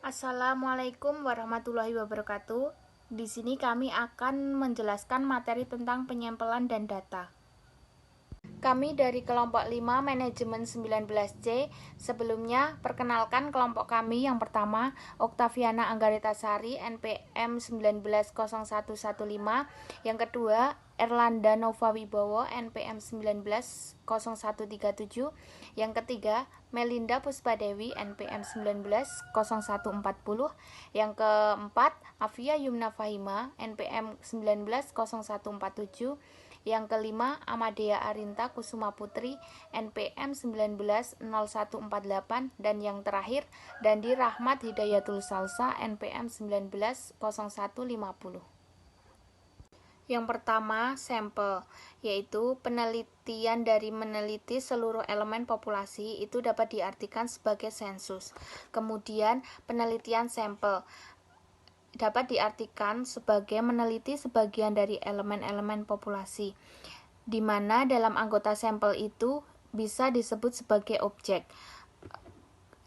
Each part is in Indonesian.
Assalamualaikum warahmatullahi wabarakatuh. Di sini kami akan menjelaskan materi tentang penyampelan dan data. Kami dari kelompok 5 manajemen 19C. Sebelumnya, perkenalkan kelompok kami yang pertama, Oktaviana Anggaritasari, NPM 190115. Yang kedua, Erlanda Nova Wibowo, NPM 190137. Yang ketiga, Melinda Puspadewi, NPM 190140. Yang keempat, Afia Yumna Fahima, NPM 190147. Yang kelima, Amadea Arinta Kusuma Putri, NPM 190148. Dan yang terakhir, Dandi Rahmat Hidayatul Salsa, NPM 190150. Yang pertama, sampel, yaitu penelitian dari meneliti seluruh elemen populasi, itu dapat diartikan sebagai sensus. Kemudian, penelitian sampel dapat diartikan sebagai meneliti sebagian dari elemen-elemen populasi, di mana dalam anggota sampel itu bisa disebut sebagai objek.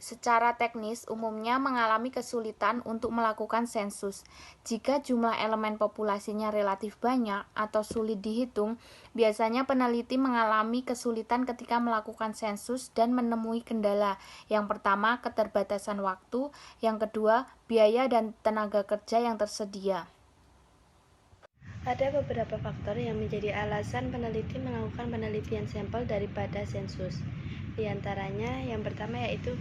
Secara teknis, umumnya mengalami kesulitan untuk melakukan sensus. Jika jumlah elemen populasinya relatif banyak atau sulit dihitung, biasanya peneliti mengalami kesulitan ketika melakukan sensus dan menemui kendala. Yang pertama, keterbatasan waktu. Yang kedua, biaya dan tenaga kerja yang tersedia. Ada beberapa faktor yang menjadi alasan peneliti melakukan penelitian sampel daripada sensus. Di antaranya, yang pertama yaitu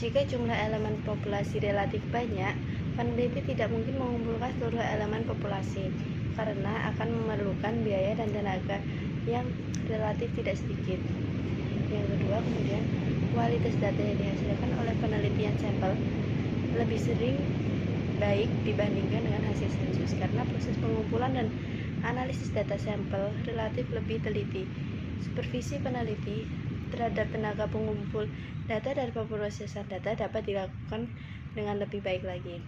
jika jumlah elemen populasi relatif banyak, peneliti tidak mungkin mengumpulkan seluruh elemen populasi karena akan memerlukan biaya dan tenaga yang relatif tidak sedikit. Yang kedua, kemudian kualitas data yang dihasilkan oleh penelitian sampel lebih sering baik dibandingkan dengan hasil sensus karena proses pengumpulan dan analisis data sampel relatif lebih teliti. Supervisi peneliti terhadap tenaga pengumpul data dan pemrosesan data dapat dilakukan dengan lebih baik lagi.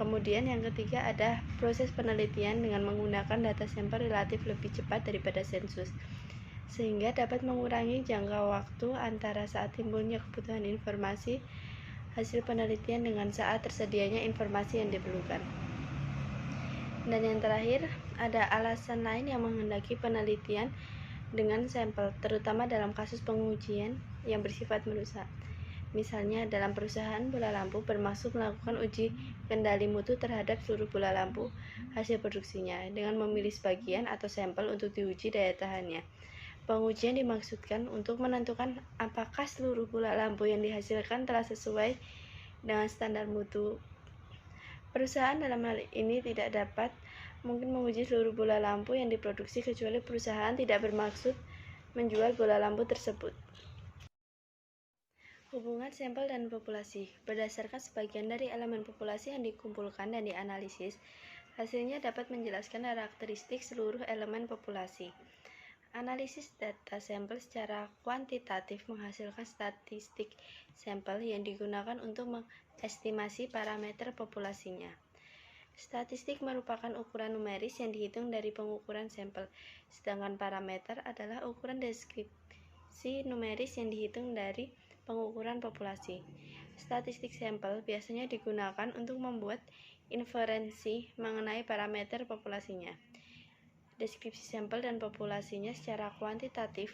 Kemudian yang ketiga ada proses penelitian dengan menggunakan data sampel relatif lebih cepat daripada sensus, sehingga dapat mengurangi jangka waktu antara saat timbulnya kebutuhan informasi hasil penelitian dengan saat tersedianya informasi yang diperlukan. Dan yang terakhir, ada alasan lain yang menghendaki penelitian dengan sampel, terutama dalam kasus pengujian yang bersifat merusak. Misalnya, dalam perusahaan bola lampu bermaksud melakukan uji kendali mutu terhadap seluruh bola lampu hasil produksinya dengan memilih sebagian atau sampel untuk diuji daya tahannya. Pengujian dimaksudkan untuk menentukan apakah seluruh bola lampu yang dihasilkan telah sesuai dengan standar mutu. Perusahaan dalam hal ini tidak dapat mungkin menguji seluruh bola lampu yang diproduksi kecuali perusahaan tidak bermaksud menjual bola lampu tersebut. Hubungan sampel dan populasi. Berdasarkan sebagian dari elemen populasi yang dikumpulkan dan dianalisis, hasilnya dapat menjelaskan karakteristik seluruh elemen populasi. Analisis data sampel secara kuantitatif menghasilkan statistik sampel yang digunakan untuk mengestimasi parameter populasinya. Statistik merupakan ukuran numeris yang dihitung dari pengukuran sampel, sedangkan parameter adalah ukuran deskripsi numeris yang dihitung dari pengukuran populasi. Statistik sampel biasanya digunakan untuk membuat inferensi mengenai parameter populasinya. Deskripsi sampel dan populasinya secara kuantitatif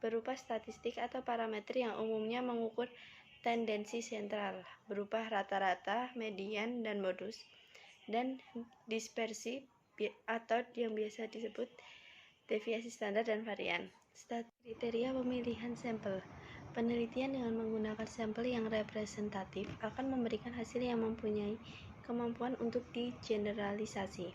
berupa statistik atau parameter yang umumnya mengukur tendensi sentral berupa rata-rata, median, dan modus, dan dispersi atau yang biasa disebut deviasi standar dan varian. Kriteria pemilihan sampel. Penelitian dengan menggunakan sampel yang representatif akan memberikan hasil yang mempunyai kemampuan untuk digeneralisasi.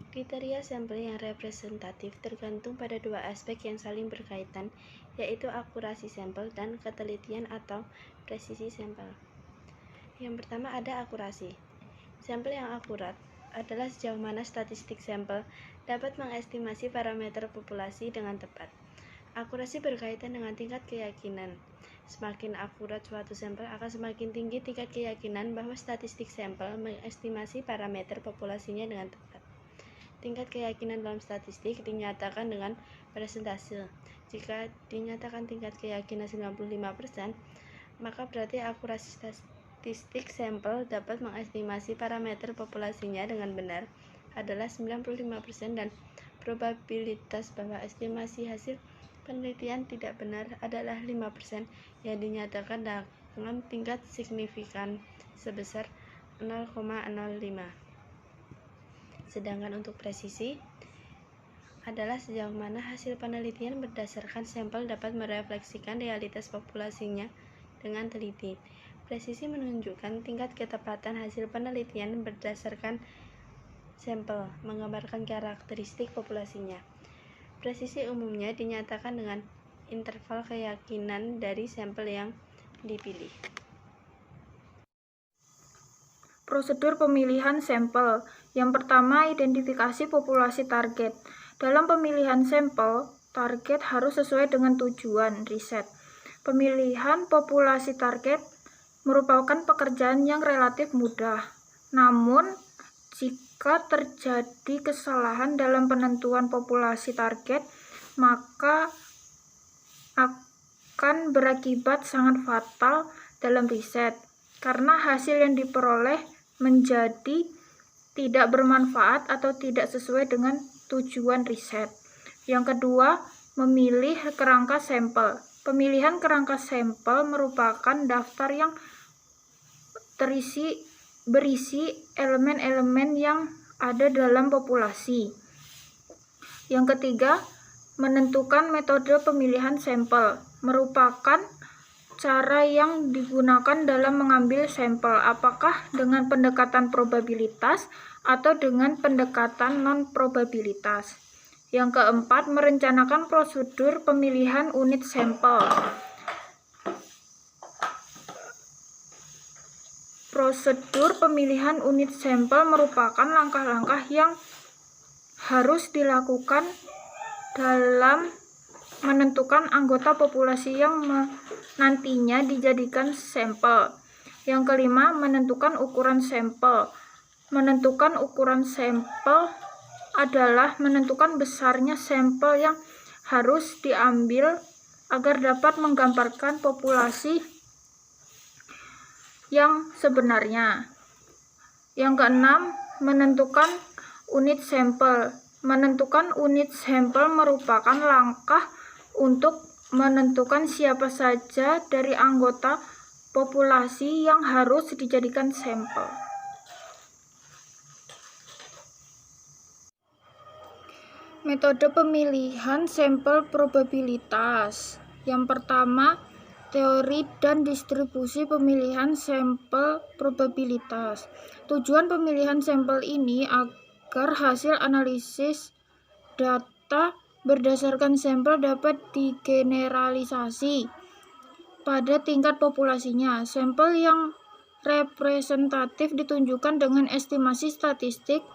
Kriteria sampel yang representatif tergantung pada dua aspek yang saling berkaitan, yaitu akurasi sampel dan ketelitian atau presisi sampel. Yang pertama ada akurasi. Sampel yang akurat adalah sejauh mana statistik sampel dapat mengestimasi parameter populasi dengan tepat. Akurasi berkaitan dengan tingkat keyakinan. Semakin akurat suatu sampel akan semakin tinggi tingkat keyakinan bahwa statistik sampel mengestimasi parameter populasinya dengan tepat. Tingkat keyakinan dalam statistik dinyatakan dengan persentase. Jika dinyatakan tingkat keyakinan 95%, maka berarti akurasi karakteristik sampel dapat mengestimasi parameter populasinya dengan benar adalah 95% dan probabilitas bahwa estimasi hasil penelitian tidak benar adalah 5% yang dinyatakan dengan tingkat signifikan sebesar 0,05. Sedangkan untuk presisi adalah sejauh mana hasil penelitian berdasarkan sampel dapat merefleksikan realitas populasinya dengan teliti. Presisi menunjukkan tingkat ketepatan hasil penelitian berdasarkan sampel, menggambarkan karakteristik populasinya. Presisi umumnya dinyatakan dengan interval keyakinan dari sampel yang dipilih. Prosedur pemilihan sampel. Yang pertama, identifikasi populasi target. Dalam pemilihan sampel, target harus sesuai dengan tujuan riset. Pemilihan populasi target merupakan pekerjaan yang relatif mudah. Namun, jika terjadi kesalahan dalam penentuan populasi target, maka akan berakibat sangat fatal dalam riset, karena hasil yang diperoleh menjadi tidak bermanfaat atau tidak sesuai dengan tujuan riset. Yang kedua, memilih kerangka sampel. Pemilihan kerangka sampel merupakan daftar yang berisi elemen-elemen yang ada dalam populasi. Yang ketiga, menentukan metode pemilihan sampel. Merupakan cara yang digunakan dalam mengambil sampel, apakah dengan pendekatan probabilitas atau dengan pendekatan non-probabilitas. Yang keempat, merencanakan prosedur pemilihan unit sampel. Prosedur pemilihan unit sampel merupakan langkah-langkah yang harus dilakukan dalam menentukan anggota populasi yang nantinya dijadikan sampel. Yang kelima, menentukan ukuran sampel. Menentukan ukuran sampel adalah menentukan besarnya sampel yang harus diambil agar dapat menggambarkan populasi yang sebenarnya. Yang keenam, menentukan unit sampel. Menentukan unit sampel merupakan langkah untuk menentukan siapa saja dari anggota populasi yang harus dijadikan sampel. Metode pemilihan sampel probabilitas. Yang pertama, teori dan distribusi pemilihan sampel probabilitas. Tujuan pemilihan sampel ini agar hasil analisis data berdasarkan sampel dapat digeneralisasi pada tingkat populasinya. Sampel yang representatif ditunjukkan dengan estimasi statistik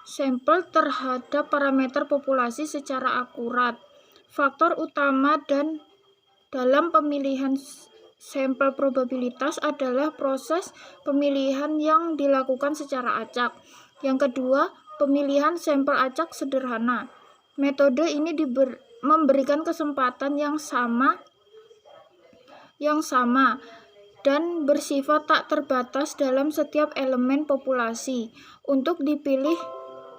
sampel terhadap parameter populasi secara akurat. Faktor utama dalam pemilihan sampel probabilitas adalah proses pemilihan yang dilakukan secara acak. Yang kedua, pemilihan sampel acak sederhana. Metode ini memberikan kesempatan yang sama dan bersifat tak terbatas dalam setiap elemen populasi untuk dipilih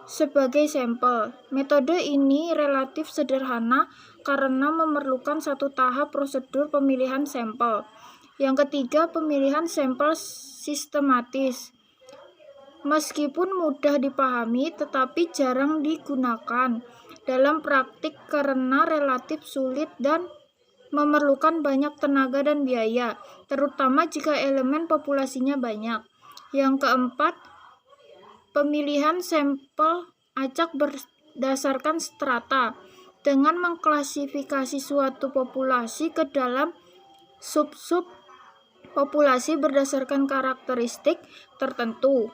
sebagai sampel. Metode ini relatif sederhana karena memerlukan satu tahap prosedur pemilihan sampel. Yang ketiga, pemilihan sampel sistematis. Meskipun mudah dipahami, tetapi jarang digunakan dalam praktik karena relatif sulit dan memerlukan banyak tenaga dan biaya, terutama jika elemen populasinya banyak. Yang keempat, pemilihan sampel acak berdasarkan strata, dengan mengklasifikasi suatu populasi ke dalam sub-sub populasi berdasarkan karakteristik tertentu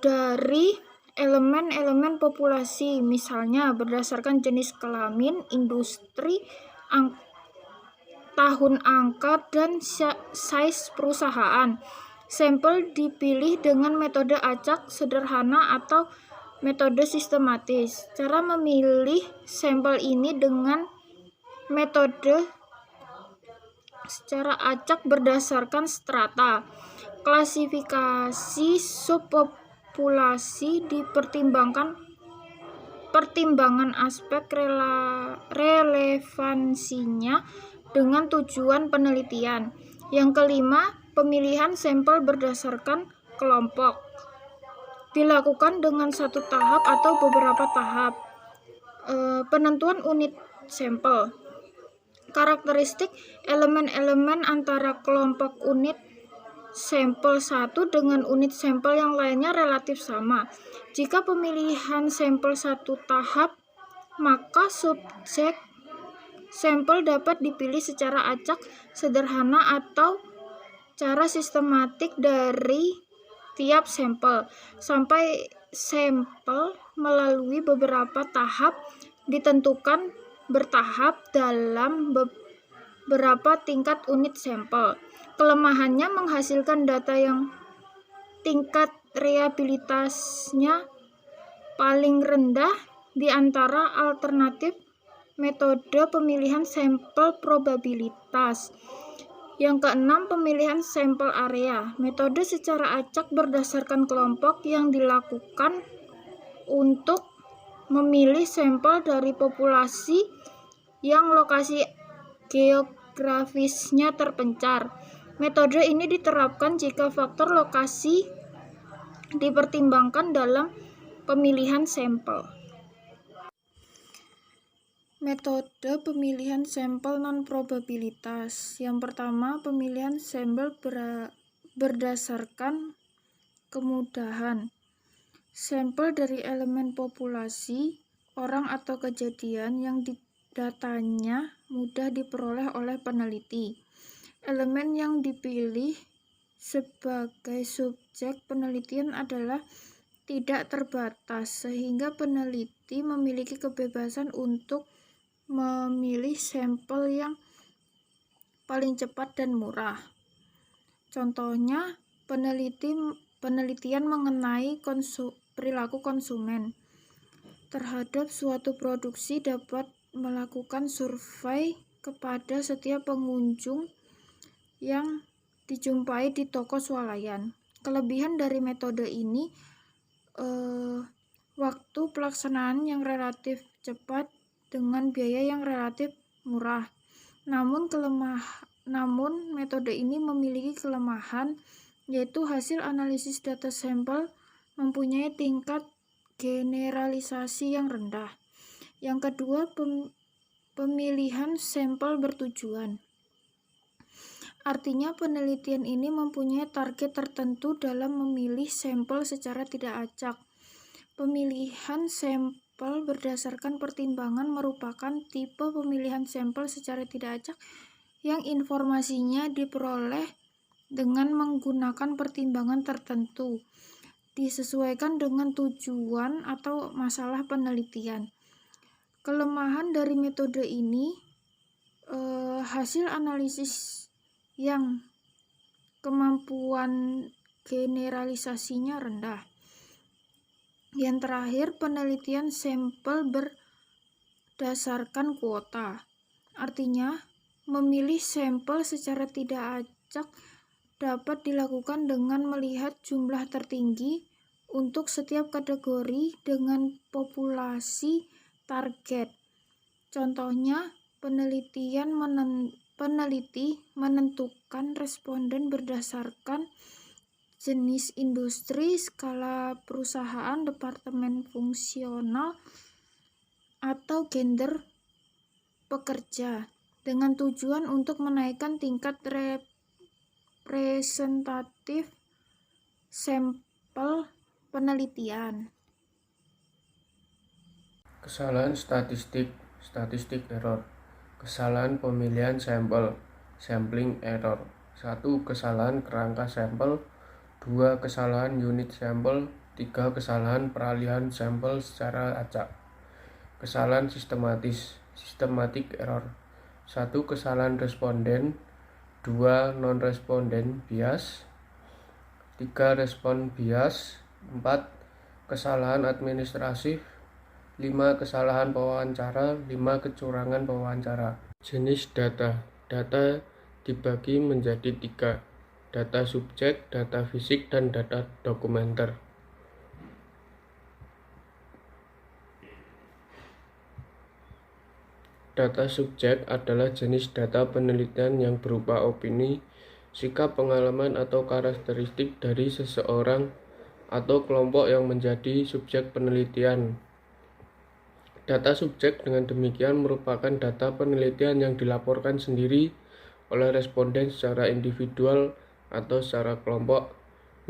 dari elemen-elemen populasi, misalnya berdasarkan jenis kelamin, industri, tahun angka, dan size perusahaan. Sampel dipilih dengan metode acak sederhana atau metode sistematis. Cara memilih sampel ini dengan metode secara acak berdasarkan strata. Klasifikasi subpopulasi pertimbangan aspek relevansinya dengan tujuan penelitian. Yang kelima, pemilihan sampel berdasarkan kelompok dilakukan dengan satu tahap atau beberapa tahap. Penentuan unit sampel. Karakteristik elemen-elemen antara kelompok unit sampel satu dengan unit sampel yang lainnya relatif sama. Jika pemilihan sampel satu tahap, maka subjek sampel dapat dipilih secara acak, sederhana, atau cara sistematik dari tiap sampel, sampai sampel melalui beberapa tahap ditentukan bertahap dalam beberapa tingkat unit sampel. Kelemahannya menghasilkan data yang tingkat reliabilitasnya paling rendah di antara alternatif metode pemilihan sampel probabilitas. Yang keenam, pemilihan sampel area. Metode secara acak berdasarkan kelompok yang dilakukan untuk memilih sampel dari populasi yang lokasi geografisnya terpencar. Metode ini diterapkan jika faktor lokasi dipertimbangkan dalam pemilihan sampel. Metode pemilihan sampel non-probabilitas. Yang pertama, pemilihan sampel berdasarkan kemudahan. Sampel dari elemen populasi, orang atau kejadian yang datanya mudah diperoleh oleh peneliti. Elemen yang dipilih sebagai subjek penelitian adalah tidak terbatas, sehingga peneliti memiliki kebebasan untuk memilih sampel yang paling cepat dan murah. Contohnya, penelitian mengenai perilaku konsumen terhadap suatu produksi dapat melakukan survei kepada setiap pengunjung yang dijumpai di toko swalayan. Kelebihan dari metode ini waktu pelaksanaan yang relatif cepat dengan biaya yang relatif murah. Namun metode ini memiliki kelemahan, yaitu hasil analisis data sampel mempunyai tingkat generalisasi yang rendah. Yang kedua, pemilihan sampel bertujuan. Artinya, penelitian ini mempunyai target tertentu dalam memilih sampel secara tidak acak. Pemilihan sampel berdasarkan pertimbangan merupakan tipe pemilihan sampel secara tidak acak yang informasinya diperoleh dengan menggunakan pertimbangan tertentu, disesuaikan dengan tujuan atau masalah penelitian. Kelemahan dari metode ini, hasil analisis yang kemampuan generalisasinya rendah. Yang terakhir, penelitian sampel berdasarkan kuota. Artinya, memilih sampel secara tidak acak dapat dilakukan dengan melihat jumlah tertinggi untuk setiap kategori dengan populasi target. Contohnya, peneliti menentukan responden berdasarkan jenis industri, skala perusahaan, departemen fungsional, atau gender pekerja, dengan tujuan untuk menaikkan tingkat representatif sampel penelitian. Kesalahan statistik error. Kesalahan pemilihan sampel, sampling error. 1. Kesalahan kerangka sampel. 2. Kesalahan unit sampel. 3. Kesalahan peralihan sampel secara acak. Kesalahan systematic error. 1. Kesalahan responden. 2. non-responden bias. 3. Respon bias. 4. Kesalahan administratif. 5. Kesalahan pewawancara. 5. Kecurangan pewawancara. Jenis data dibagi menjadi 3, data subjek, data fisik, dan data dokumenter. Data subjek adalah jenis data penelitian yang berupa opini, sikap, pengalaman, atau karakteristik dari seseorang atau kelompok yang menjadi subjek penelitian. Data subjek dengan demikian merupakan data penelitian yang dilaporkan sendiri oleh responden secara individual atau secara kelompok,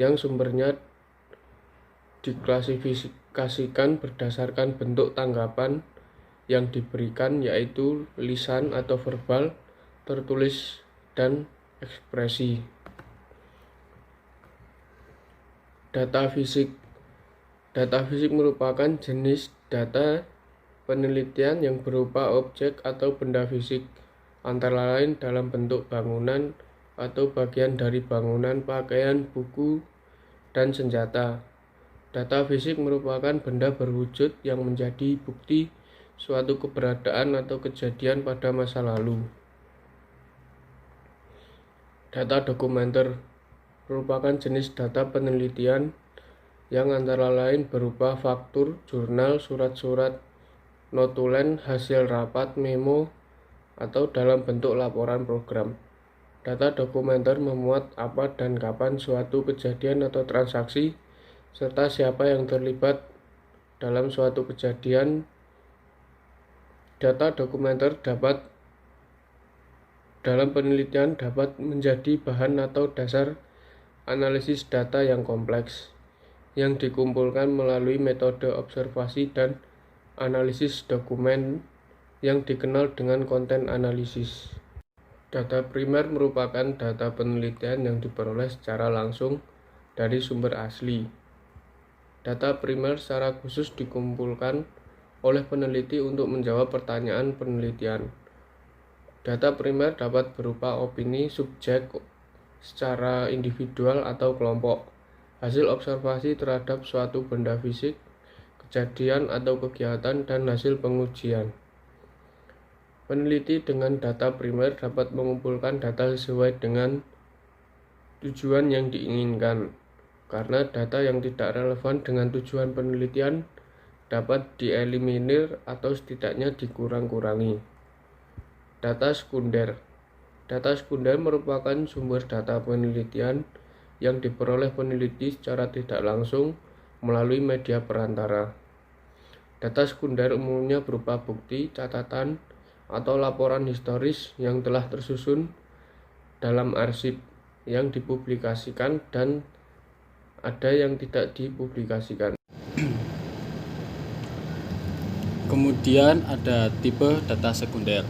yang sumbernya diklasifikasikan berdasarkan bentuk tanggapan yang diberikan, yaitu lisan atau verbal, tertulis, dan ekspresi. Data fisik. Data fisik merupakan jenis data penelitian yang berupa objek atau benda fisik, antara lain dalam bentuk bangunan atau bagian dari bangunan, pakaian, buku, dan senjata. Data fisik merupakan benda berwujud yang menjadi bukti suatu keberadaan atau kejadian pada masa lalu. Data dokumenter merupakan jenis data penelitian yang antara lain berupa faktur, jurnal, surat-surat, notulen, hasil rapat, memo, atau dalam bentuk laporan program. Data dokumenter memuat apa dan kapan suatu kejadian atau transaksi, serta siapa yang terlibat dalam suatu kejadian. Data dokumenter dalam penelitian dapat menjadi bahan atau dasar analisis data yang kompleks, yang dikumpulkan melalui metode observasi dan analisis dokumen yang dikenal dengan konten analisis. Data primer merupakan data penelitian yang diperoleh secara langsung dari sumber asli. Data primer secara khusus dikumpulkan oleh peneliti untuk menjawab pertanyaan penelitian. Data primer dapat berupa opini subjek secara individual atau kelompok, hasil observasi terhadap suatu benda fisik, kejadian atau kegiatan, dan hasil pengujian. Peneliti dengan data primer dapat mengumpulkan data sesuai dengan tujuan yang diinginkan, karena data yang tidak relevan dengan tujuan penelitian dapat dieliminir atau setidaknya dikurang-kurangi. Data sekunder. Data sekunder merupakan sumber data penelitian yang diperoleh peneliti secara tidak langsung melalui media perantara. Data sekunder umumnya berupa bukti, catatan, atau laporan historis yang telah tersusun dalam arsip yang dipublikasikan dan ada yang tidak dipublikasikan. Kemudian ada tipe data sekunder.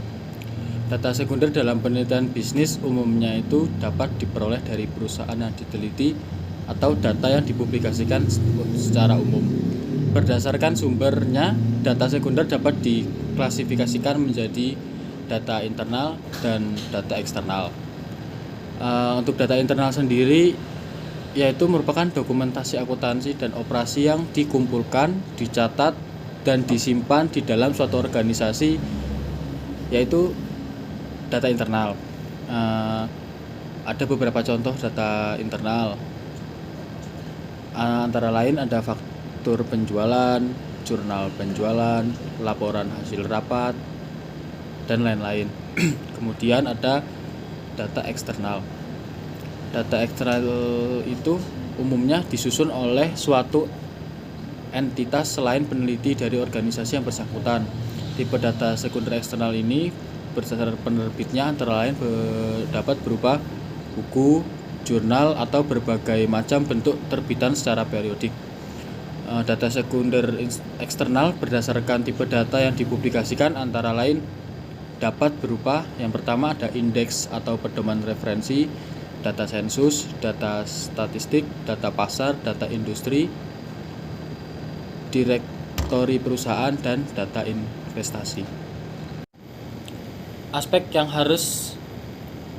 Data sekunder dalam penelitian bisnis umumnya itu dapat diperoleh dari perusahaan yang diteliti atau data yang dipublikasikan secara umum. Berdasarkan sumbernya, data sekunder dapat diklasifikasikan menjadi data internal dan data eksternal. Untuk data internal sendiri, yaitu merupakan dokumentasi akuntansi dan operasi yang dikumpulkan, dicatat, dan disimpan di dalam suatu organisasi, yaitu data internal. Ada beberapa contoh data internal, antara lain ada faktur penjualan, jurnal penjualan, laporan hasil rapat, dan lain-lain. Kemudian ada data eksternal. Data eksternal itu umumnya disusun oleh suatu entitas selain peneliti dari organisasi yang bersangkutan. Tipe data sekunder eksternal ini berdasarkan penerbitnya antara lain dapat berupa buku, jurnal, atau berbagai macam bentuk terbitan secara periodik. Data sekunder eksternal berdasarkan tipe data yang dipublikasikan antara lain dapat berupa, yang pertama ada indeks atau pedoman referensi, data sensus, data statistik, data pasar, data industri, direktori perusahaan, dan data investasi. Aspek yang harus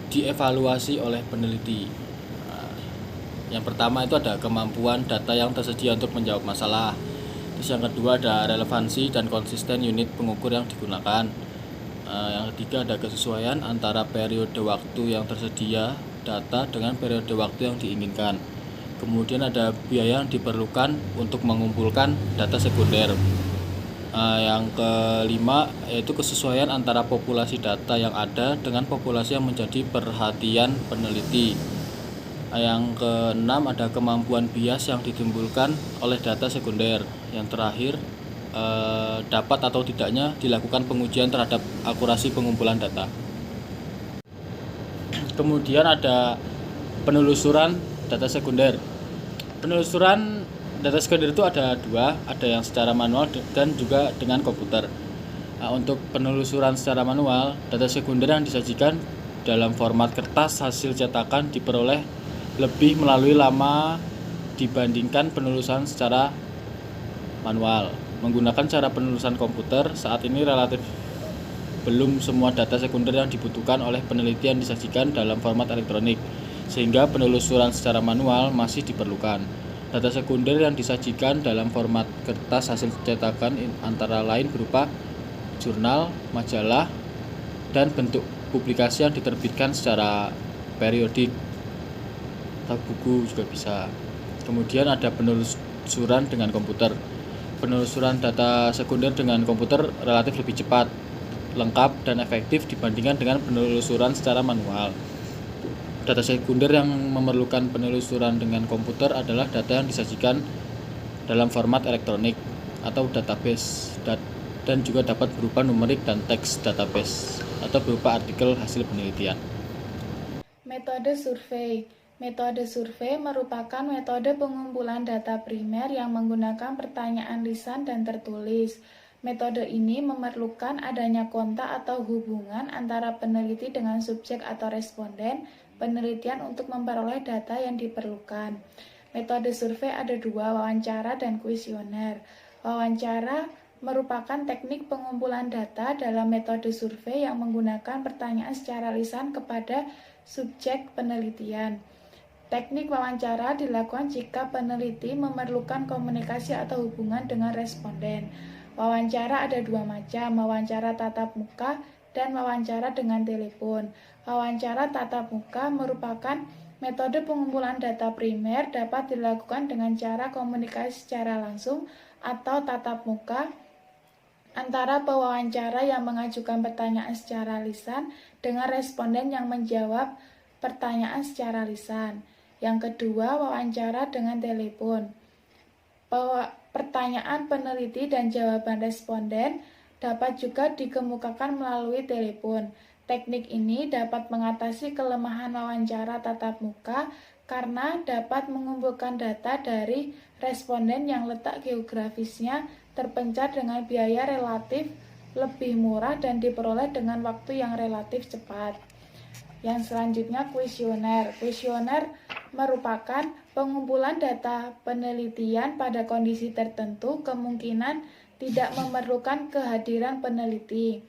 dievaluasi oleh peneliti. Yang pertama itu ada kemampuan data yang tersedia untuk menjawab masalah. Terus yang kedua ada relevansi dan konsisten unit pengukur yang digunakan. Yang ketiga ada kesesuaian antara periode waktu yang tersedia data dengan periode waktu yang diinginkan. Kemudian ada biaya yang diperlukan untuk mengumpulkan data sekunder. Yang kelima yaitu kesesuaian antara populasi data yang ada dengan populasi yang menjadi perhatian peneliti. Yang keenam ada kemampuan bias yang ditimbulkan oleh data sekunder. Yang terakhir dapat atau tidaknya dilakukan pengujian terhadap akurasi pengumpulan data. Kemudian ada penelusuran data sekunder. Penelusuran data sekunder itu ada dua, ada yang secara manual dan juga dengan komputer. Untuk penelusuran secara manual, data sekunder yang disajikan dalam format kertas hasil cetakan diperoleh lebih melalui lama dibandingkan penelusuran secara manual. Menggunakan cara penelusuran komputer, saat ini relatif belum semua data sekunder yang dibutuhkan oleh peneliti yang disajikan dalam format elektronik, sehingga penelusuran secara manual masih diperlukan. Data sekunder yang disajikan dalam format kertas hasil cetakan antara lain berupa jurnal, majalah, dan bentuk publikasi yang diterbitkan secara periodik atau buku juga bisa. Kemudian ada penelusuran dengan komputer. Penelusuran data sekunder dengan komputer relatif lebih cepat, lengkap, dan efektif dibandingkan dengan penelusuran secara manual. Data sekunder yang memerlukan penelusuran dengan komputer adalah data yang disajikan dalam format elektronik atau database dan juga dapat berupa numerik dan teks database atau berupa artikel hasil penelitian. Metode survei. Metode survei merupakan metode pengumpulan data primer yang menggunakan pertanyaan lisan dan tertulis. Metode ini memerlukan adanya kontak atau hubungan antara peneliti dengan subjek atau responden penelitian untuk memperoleh data yang diperlukan. Metode survei ada dua, wawancara dan kuesioner. Wawancara merupakan teknik pengumpulan data dalam metode survei yang menggunakan pertanyaan secara lisan kepada subjek penelitian. Teknik wawancara dilakukan jika peneliti memerlukan komunikasi atau hubungan dengan responden. Wawancara ada dua macam, wawancara tatap muka dan wawancara dengan telepon. Wawancara tatap muka merupakan metode pengumpulan data primer dapat dilakukan dengan cara komunikasi secara langsung atau tatap muka antara pewawancara yang mengajukan pertanyaan secara lisan dengan responden yang menjawab pertanyaan secara lisan. Yang kedua, wawancara dengan telepon. Pertanyaan peneliti dan jawaban responden dapat juga dikemukakan melalui telepon. Teknik ini dapat mengatasi kelemahan wawancara tatap muka karena dapat mengumpulkan data dari responden yang letak geografisnya terpencar dengan biaya relatif lebih murah dan diperoleh dengan waktu yang relatif cepat. Yang selanjutnya kuesioner. Kuesioner merupakan pengumpulan data penelitian pada kondisi tertentu, kemungkinan tidak memerlukan kehadiran peneliti.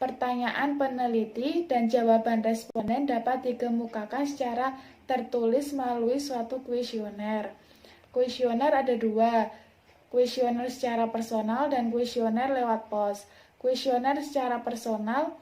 Pertanyaan peneliti dan jawaban responden dapat dikemukakan secara tertulis melalui suatu kuesioner. Kuesioner ada dua, kuesioner secara personal dan kuesioner lewat pos. Kuesioner secara personal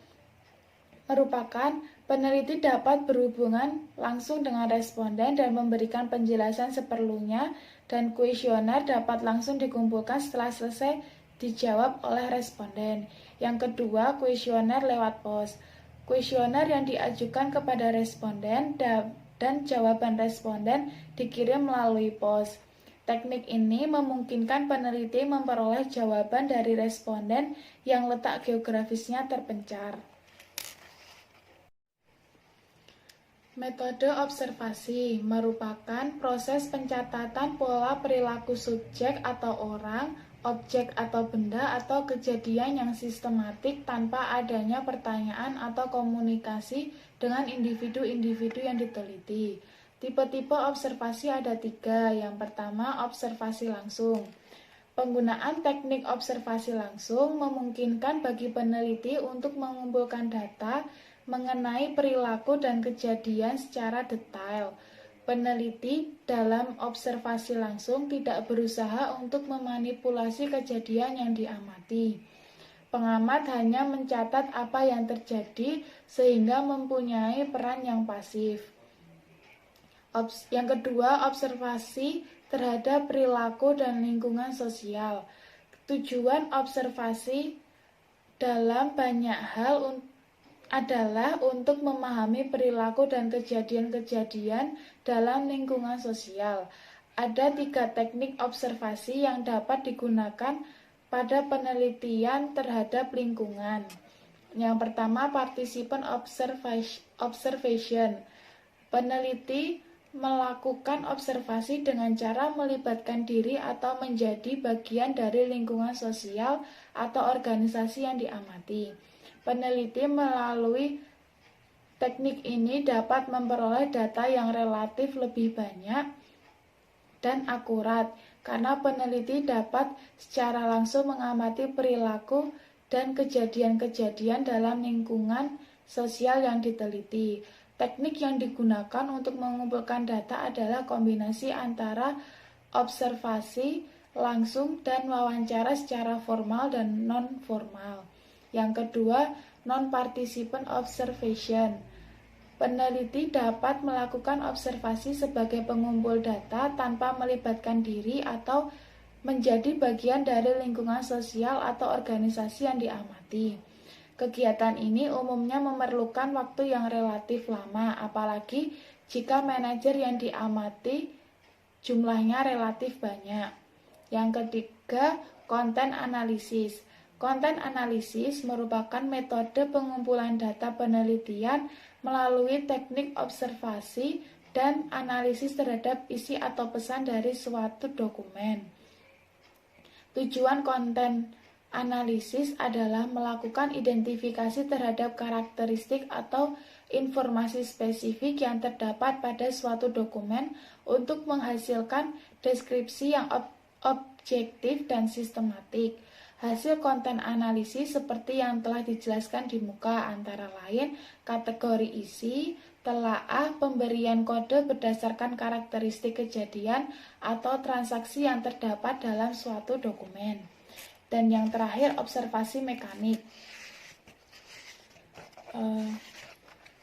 merupakan peneliti dapat berhubungan langsung dengan responden dan memberikan penjelasan seperlunya, dan kuesioner dapat langsung dikumpulkan setelah selesai dijawab oleh responden. Yang kedua, kuesioner lewat pos. Kuesioner yang diajukan kepada responden dan jawaban responden dikirim melalui pos. Teknik ini memungkinkan peneliti memperoleh jawaban dari responden yang letak geografisnya terpencar. Metode observasi merupakan proses pencatatan pola perilaku subjek atau orang, objek atau benda atau kejadian yang sistematik tanpa adanya pertanyaan atau komunikasi dengan individu-individu yang diteliti. Tipe-tipe observasi ada tiga. Yang pertama, observasi langsung. Penggunaan teknik observasi langsung memungkinkan bagi peneliti untuk mengumpulkan data mengenai perilaku dan kejadian secara detail. Peneliti dalam observasi langsung tidak berusaha untuk memanipulasi kejadian yang diamati. Pengamat hanya mencatat apa yang terjadi sehingga mempunyai peran yang pasif. Yang kedua, observasi terhadap perilaku dan lingkungan sosial. Tujuan observasi dalam banyak hal adalah untuk memahami perilaku dan kejadian-kejadian dalam lingkungan sosial. Ada 3 teknik observasi yang dapat digunakan pada penelitian terhadap lingkungan. Yang pertama, participant observation. Peneliti melakukan observasi dengan cara melibatkan diri atau menjadi bagian dari lingkungan sosial atau organisasi yang diamati. Peneliti melalui teknik ini dapat memperoleh data yang relatif lebih banyak dan akurat, karena peneliti dapat secara langsung mengamati perilaku dan kejadian-kejadian dalam lingkungan sosial yang diteliti. Teknik yang digunakan untuk mengumpulkan data adalah kombinasi antara observasi langsung dan wawancara secara formal dan non-formal. Yang kedua, non-participant observation. Peneliti dapat melakukan observasi sebagai pengumpul data tanpa melibatkan diri atau menjadi bagian dari lingkungan sosial atau organisasi yang diamati. Kegiatan ini umumnya memerlukan waktu yang relatif lama, apalagi jika manajer yang diamati jumlahnya relatif banyak. Yang ketiga, konten analisis. Konten analisis merupakan metode pengumpulan data penelitian melalui teknik observasi dan analisis terhadap isi atau pesan dari suatu dokumen. Tujuan konten analisis adalah melakukan identifikasi terhadap karakteristik atau informasi spesifik yang terdapat pada suatu dokumen untuk menghasilkan deskripsi yang objektif dan sistematik. Hasil konten analisis seperti yang telah dijelaskan di muka antara lain kategori isi, telaah, pemberian kode berdasarkan karakteristik kejadian atau transaksi yang terdapat dalam suatu dokumen. Dan yang terakhir, observasi mekanik.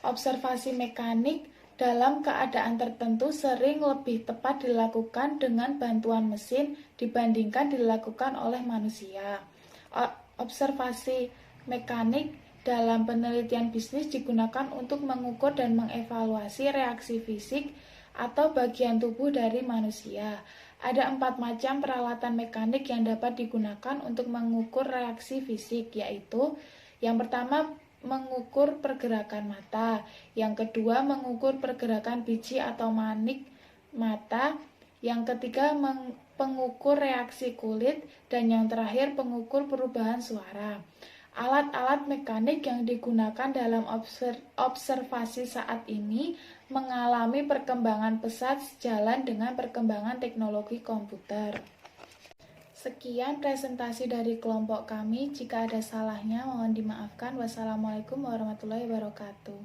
Observasi mekanik dalam keadaan tertentu sering lebih tepat dilakukan dengan bantuan mesin dibandingkan dilakukan oleh manusia. Observasi mekanik dalam penelitian bisnis digunakan untuk mengukur dan mengevaluasi reaksi fisik atau bagian tubuh dari manusia. Ada 4 macam peralatan mekanik yang dapat digunakan untuk mengukur reaksi fisik, yaitu yang pertama, mengukur pergerakan mata, yang kedua, mengukur pergerakan biji atau manik mata, yang ketiga, pengukur reaksi kulit, dan yang terakhir, pengukur perubahan suara. Alat-alat mekanik yang digunakan dalam observasi saat ini mengalami perkembangan pesat sejalan dengan perkembangan teknologi komputer. Sekian presentasi dari kelompok kami. Jika ada salahnya, mohon dimaafkan. Wassalamualaikum warahmatullahi wabarakatuh.